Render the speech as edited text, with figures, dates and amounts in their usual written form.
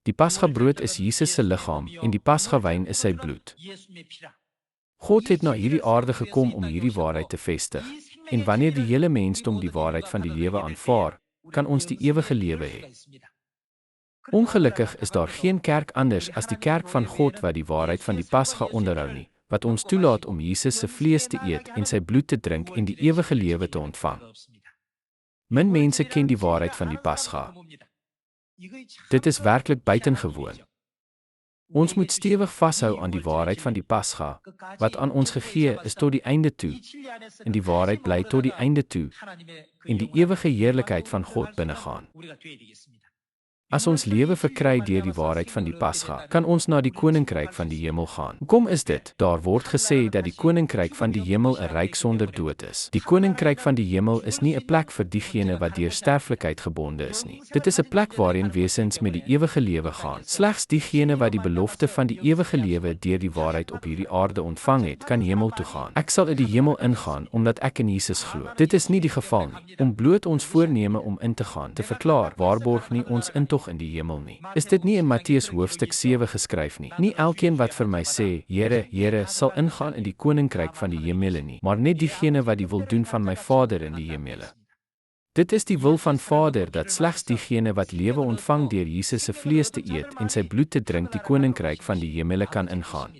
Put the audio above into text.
Die pasgabrood is Jesus se liggaam en die pasgawyn is sy bloed. God het na hierdie aarde gekom om hierdie waarheid te vestig. En wanneer die hele mensdom die waarheid van die lewe aanvaar, kan ons die ewige lewe hê. Ongelukkig is daar geen kerk anders as die kerk van God wat die waarheid van die Pasga onderhou nie, wat ons toelaat om Jesus se vlees te eet en sy bloed te drink en die ewige lewe te ontvang. Min mense ken die waarheid van die Pasga. Dit is werklik buitengewoon. Ons moet stewig vashou aan die waarheid van die Pasga, wat aan ons gegee is tot die einde toe, en die waarheid bly tot die einde toe, en die ewige heerlikheid van God binnegaan. As ons lewe verkry deur die waarheid van die Pasga, kan ons na die koninkryk van die hemel gaan. Hoekom is dit? Daar word gesê dat die koninkryk van die hemel 'n ryk sonder dood is. Die koninkryk van die hemel is nie 'n plek vir diegene wat deur sterflikheid gebonde is nie. Dit is 'n plek waarheen wesens met die ewige lewe gaan. Slegs diegene wat die belofte van die ewige lewe deur die waarheid op hierdie aarde ontvang het, kan hemel toe gaan. Ek sal in die hemel ingaan omdat ek in Jesus glo. Dit is nie die geval nie. Om bloot ons voorneme om in te gaan te verklaar, waarborg nie ons intog in die hemel nie. Is dit nie in Matteus hoofstuk 7 geskryf nie? Nie elkeen wat vir my sê, Here, Here, sal ingaan in die koninkryk van die hemele nie, maar net diegene wat die wil doen van my Vader in die hemele. Dit is die wil van Vader dat slegs diegene wat lewe ontvang deur Jesus se vlees te eet en sy bloed te drink die koninkryk van die hemele kan ingaan.